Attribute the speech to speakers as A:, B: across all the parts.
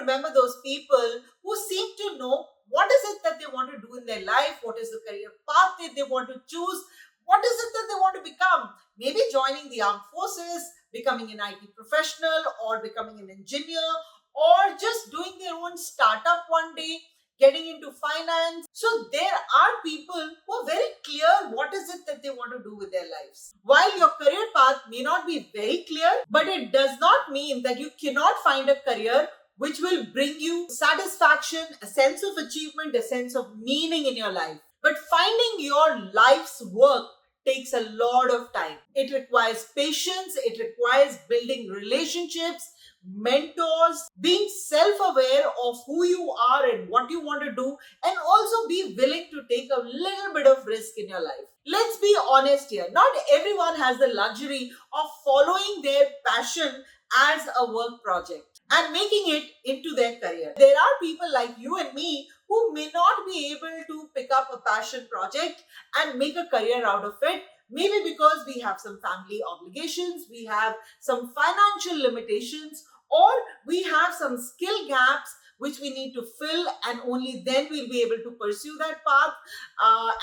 A: remember those people who seem to know what is it that they want to do in their life, what is the career path that they want to choose, what is it that they want to become. Maybe joining the armed forces, becoming an IT professional, or becoming an engineer, or just doing their own startup one day, getting into finance. So there are people who are very clear what is it that they want to do with their lives. While your career path may not be very clear, but it does not mean that you cannot find a career which will bring you satisfaction, a sense of achievement, a sense of meaning in your life. But finding your life's work takes a lot of time. It requires patience, it requires building relationships, mentors, being self-aware of who you are and what you want to do, and also be willing to take a little bit of risk in your life. Let's be honest here. Not everyone has the luxury of following their passion as a work project and making it into their career. There are people like you and me who may not be able to pick up a passion project and make a career out of it. Maybe because we have some family obligations, we have some financial limitations, or we have some skill gaps which we need to fill, and only then we'll be able to pursue that path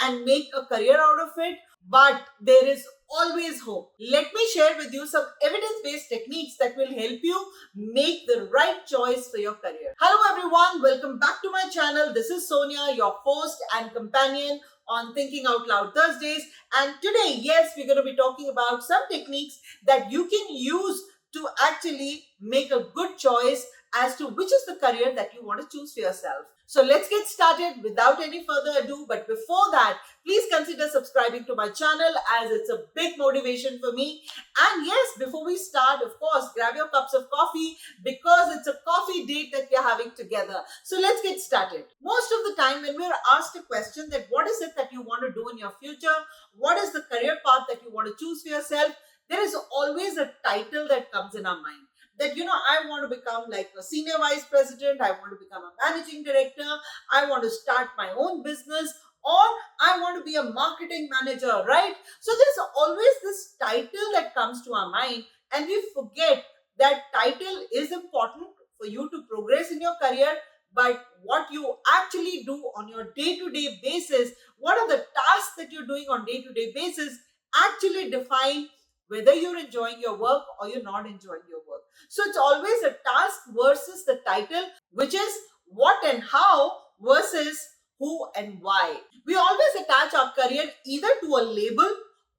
A: and make a career out of it. But there is always hope. Let me share with you some evidence-based techniques that will help you make the right choice for your career. Hello everyone, welcome back to my channel. This is Sonia, your host and companion on Thinking Out Loud Thursdays. And today, yes, we're going to be talking about some techniques that you can use to actually make a good choice as to which is the career that you want to choose for yourself. So let's get started without any further ado. But before that, please consider subscribing to my channel as it's a big motivation for me. And yes, before we start, of course, grab your cups of coffee because it's a coffee date that we're having together. So let's get started. Most of the time when we're asked a question that what is it that you want to do in your future, what is the career path that you want to choose for yourself, there is always a title that comes in our mind. That, I want to become like a senior vice president, I want to become a managing director, I want to start my own business, or I want to be a marketing manager, right? So there's always this title that comes to our mind, and we forget that title is important for you to progress in your career, but what you actually do on your day-to-day basis, what are the tasks that you're doing on day-to-day basis actually define whether you're enjoying your work or you're not enjoying your work. So it's always a task versus the title, which is what and how versus who and why. We always attach our career either to a label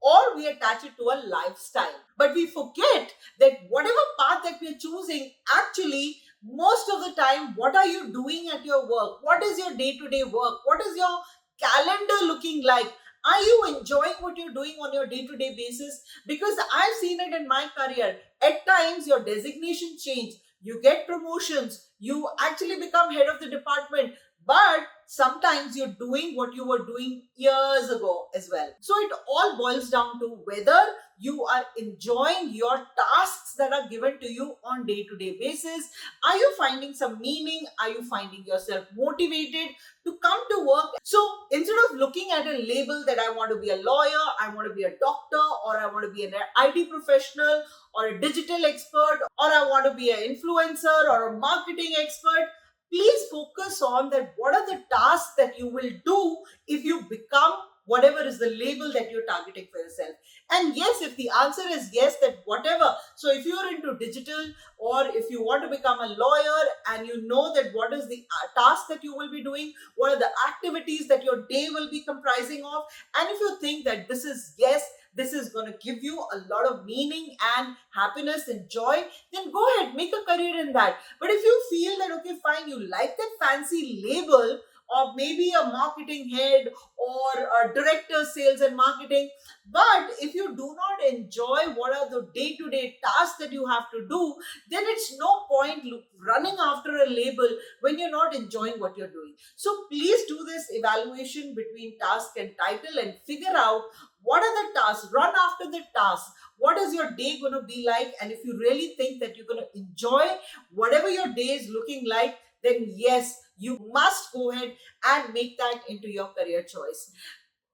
A: or we attach it to a lifestyle. But we forget that whatever path that we're choosing, actually, most of the time, what are you doing at your work? What is your day-to-day work? What is your calendar looking like? Are you enjoying what you're doing on your day-to-day basis? Because I've seen it in my career. At times, your designation change. You get promotions. You actually become head of the department. But sometimes you're doing what you were doing years ago as well. So it all boils down to whether you are enjoying your tasks that are given to you on day-to-day basis. Are you finding some meaning? Are you finding yourself motivated to come to work? So instead of looking at a label that I want to be a lawyer, I want to be a doctor, or I want to be an IT professional, or a digital expert, or I want to be an influencer or a marketing expert, please focus on that. What are the tasks that you will do if you become whatever is the label that you're targeting for yourself? And yes, if the answer is yes, that whatever. So if you're into digital, or if you want to become a lawyer and you know that what is the task that you will be doing, what are the activities that your day will be comprising of, and if you think that this is yes, this is going to give you a lot of meaning and happiness and joy, then go ahead, make a career in that. But if you feel that, okay, fine, you like that fancy label of maybe a marketing head or a director sales and marketing, but if you do not enjoy what are the day-to-day tasks that you have to do, then it's no point running after a label when you're not enjoying what you're doing. So please do this evaluation between task and title and figure out what are the tasks, run after the tasks. What is your day going to be like? And if you really think that you're going to enjoy whatever your day is looking like, then yes, you must go ahead and make that into your career choice.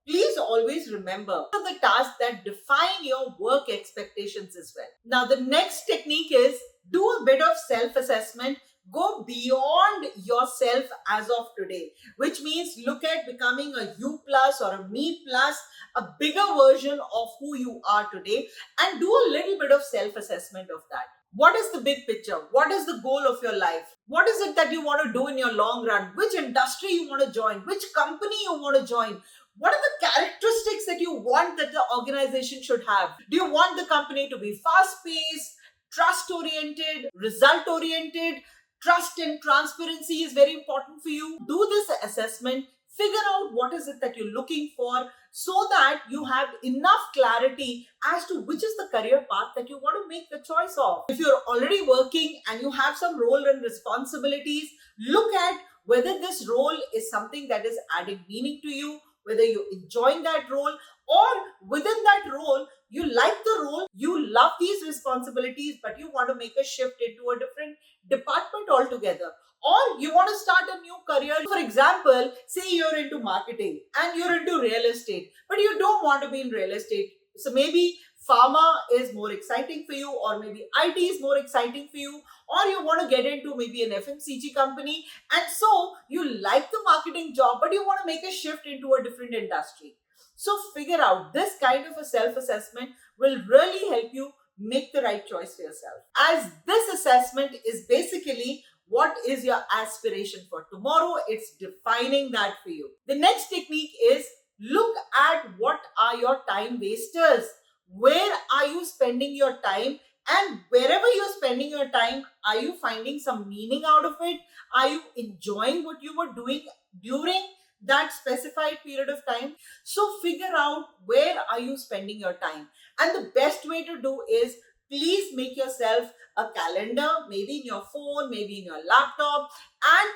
A: Please always remember the tasks that define your work expectations as well. Now, the next technique is do a bit of self-assessment Go beyond yourself as of today, which means look at becoming a you plus or a me plus, a bigger version of who you are today, and do a little bit of self assessment of that. What is the big picture? What is the goal of your life? What is it that you want to do in your long run? Which industry you want to join? Which company you want to join? What are the characteristics that you want that the organization should have? Do you want the company to be fast paced, trust oriented, result oriented? Trust and transparency is very important for you. Do this assessment, figure out what is it that you're looking for, so that you have enough clarity as to which is the career path that you want to make the choice of. If you're already working and you have some role and responsibilities, look at whether this role is something that is adding meaning to you, whether you're enjoying that role, or within that role, you like the role, you love these responsibilities, but you want to make a shift into a different department altogether. Or you want to start a new career. For example, say you're into marketing and you're into real estate, but you don't want to be in real estate. So maybe pharma is more exciting for you, or maybe IT is more exciting for you, or you want to get into maybe an FMCG company. And so you like the marketing job, but you want to make a shift into a different industry. So figure out this kind of a self assessment will really help you make the right choice for yourself. As this assessment is basically what is your aspiration for tomorrow, it's defining that for you. The next technique is look at what are your time wasters. Where are you spending your time? And wherever you're spending your time, are you finding some meaning out of it? Are you enjoying what you were doing during that specified period of time? So figure out where are you spending your time. And the best way to do is please make yourself a calendar, maybe in your phone, maybe in your laptop, and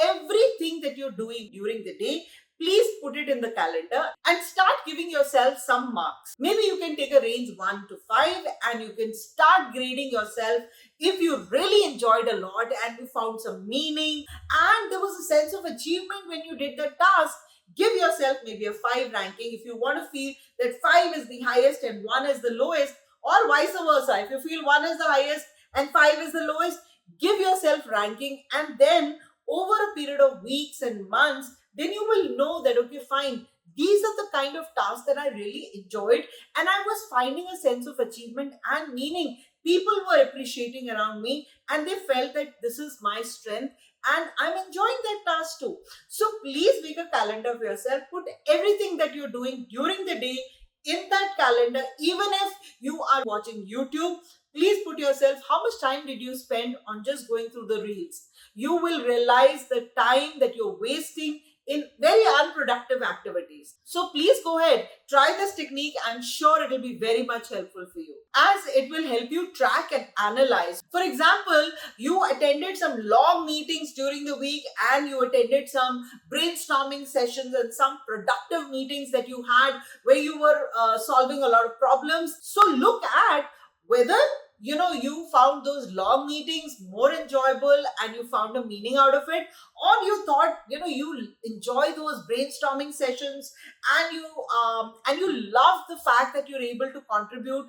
A: everything that you're doing during the day, please put it in the calendar and start giving yourself some marks. Maybe you can take a range 1 to 5 and you can start grading yourself. If you really enjoyed a lot and you found some meaning and there was a sense of achievement when you did the task, give yourself maybe a 5 ranking. If you want to feel that 5 is the highest and 1 is the lowest, or vice versa, if you feel 1 is the highest and 5 is the lowest, give yourself ranking. And then over a period of weeks and months, then you will know that, okay, fine, these are the kind of tasks that I really enjoyed and I was finding a sense of achievement and meaning. People were appreciating around me and they felt that this is my strength and I'm enjoying that task too. So please make a calendar for yourself. Put everything that you're doing during the day in that calendar. Even if you are watching YouTube, please put yourself how much time did you spend on just going through the reels. You will realize the time that you're wasting in very unproductive activities. So please go ahead, try this technique. I'm sure it will be very much helpful for you, as it will help you track and analyze. For example, you attended some long meetings during the week and you attended some brainstorming sessions and some productive meetings that you had where you were solving a lot of problems. So look at whether you found those long meetings more enjoyable and you found a meaning out of it, or you thought you enjoy those brainstorming sessions and you love the fact that you're able to contribute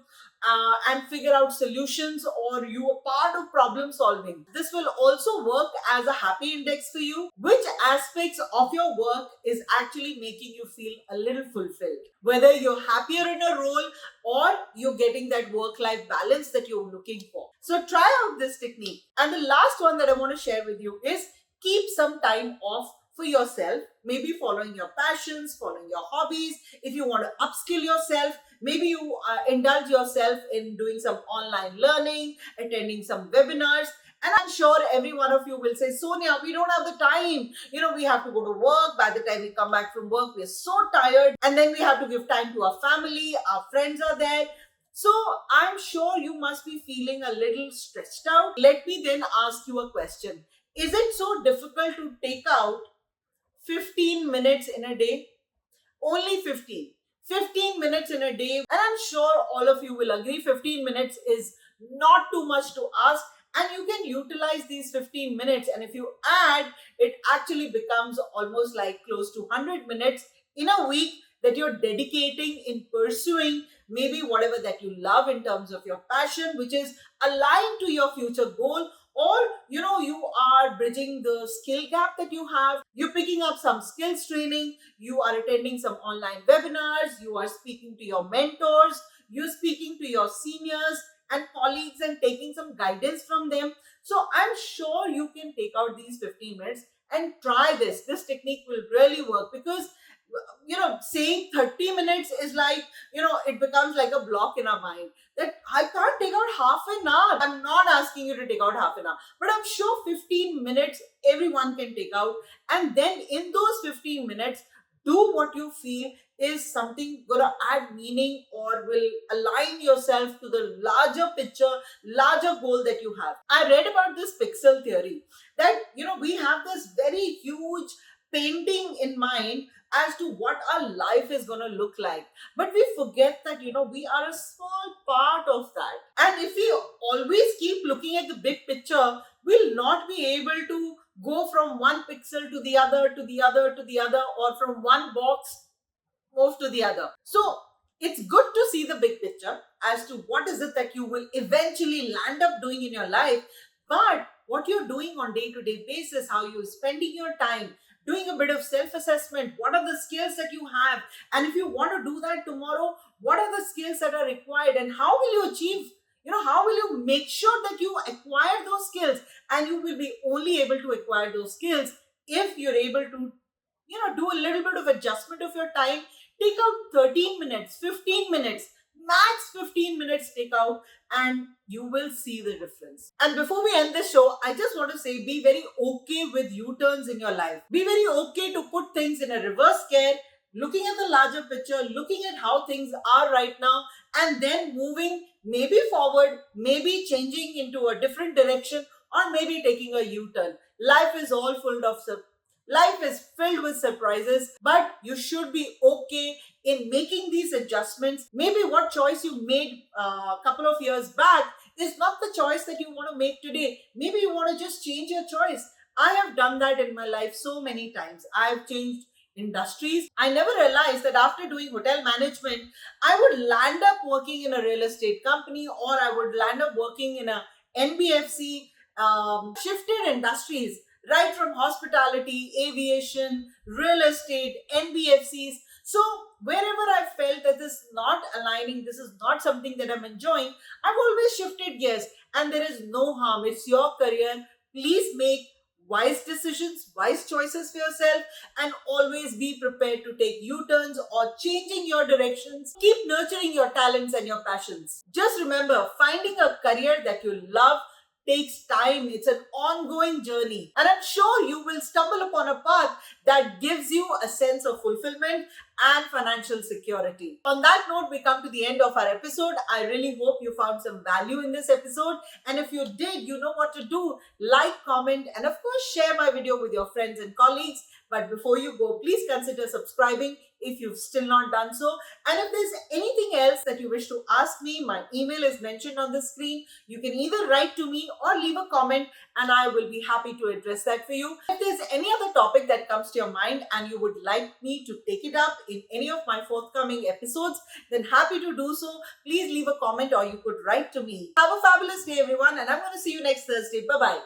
A: and figure out solutions, or you are part of problem solving. This will also work as a happy index for you. Which aspects of your work is actually making you feel a little fulfilled? Whether you're happier in a role or you're getting that work-life balance that you're looking for. So try out this technique. And the last one that I want to share with you is keep some time off for yourself, maybe following your passions, following your hobbies. If you want to upskill yourself, maybe you indulge yourself in doing some online learning, attending some webinars. And I'm sure every one of you will say, Sonia, we don't have the time. We have to go to work. By the time we come back from work, we're so tired. And then we have to give time to our family. Our friends are there. So I'm sure you must be feeling a little stressed out. Let me then ask you a question. Is it so difficult to take out 15 minutes in a day? Only 15 minutes in a day. And I'm sure all of you will agree 15 minutes is not too much to ask. And you can utilize these 15 minutes. And if you add, it actually becomes almost like close to 100 minutes in a week that you're dedicating in pursuing maybe whatever that you love in terms of your passion, which is aligned to your future goal, or you bridging the skill gap that you have. You're picking up some skills training. You are attending some online webinars. You are speaking to your mentors. You're speaking to your seniors and colleagues and taking some guidance from them. So I'm sure you can take out these 15 minutes and try this. This technique will really work, because saying 30 minutes is like, it becomes like a block in our mind that I can't take out half an hour. I'm not asking you to take out half an hour, but I'm sure 15 minutes everyone can take out. And then in those 15 minutes, do what you feel is something going to add meaning or will align yourself to the larger picture, larger goal that you have. I read about this pixel theory that, we have this very huge painting in mind as to what our life is going to look like, but we forget that we are a small part of that. And if we always keep looking at the big picture, we'll not be able to go from one pixel to the other, to the other, to the other, or from one box move to the other. So it's good to see the big picture as to what is it that you will eventually land up doing in your life, but what you're doing on day-to-day basis, how you're spending your time, doing a bit of self-assessment, what are the skills that you have, and if you want to do that tomorrow, what are the skills that are required, and how will you achieve, how will you make sure that you acquire those skills? And you will be only able to acquire those skills if you're able to do a little bit of adjustment of your time. Take out 13 minutes, 15 minutes, max 15 minutes take out, and you will see the difference. And before we end this show, I just want to say, be very okay with U-turns in your life. Be very okay to put things in a reverse gear, looking at the larger picture, looking at how things are right now, and then moving maybe forward, maybe changing into a different direction, or maybe taking a U-turn. Life is filled with surprises, but you should be okay in making these adjustments. Maybe what choice you made a couple of years back is not the choice that you want to make today. Maybe you want to just change your choice. I have done that in my life so many times. I've changed industries. I never realized that after doing hotel management, I would land up working in a real estate company, or I would land up working in a NBFC. Shifted industries, right from hospitality, aviation, real estate, NBFCs. So wherever I felt that this is not aligning, this is not something that I'm enjoying, I've always shifted gears, and there is no harm. It's your career. Please make wise decisions, wise choices for yourself, and always be prepared to take U-turns or changing your directions. Keep nurturing your talents and your passions. Just remember, finding a career that you love takes time. It's an ongoing journey. And I'm sure you will stumble upon a path that gives you a sense of fulfillment and financial security. On that note, we come to the end of our episode. I really hope you found some value in this episode. And if you did, you know what to do. Like, comment, and of course, share my video with your friends and colleagues. But before you go, please consider subscribing if you've still not done so. And if there's anything else that you wish to ask me, my email is mentioned on the screen. You can either write to me or leave a comment, and I will be happy to address that for you. If there's any other topic that comes to your mind and you would like me to take it up in any of my forthcoming episodes, then happy to do so. Please leave a comment, or you could write to me. Have a fabulous day, everyone, and I'm going to see you next Thursday. Bye-bye.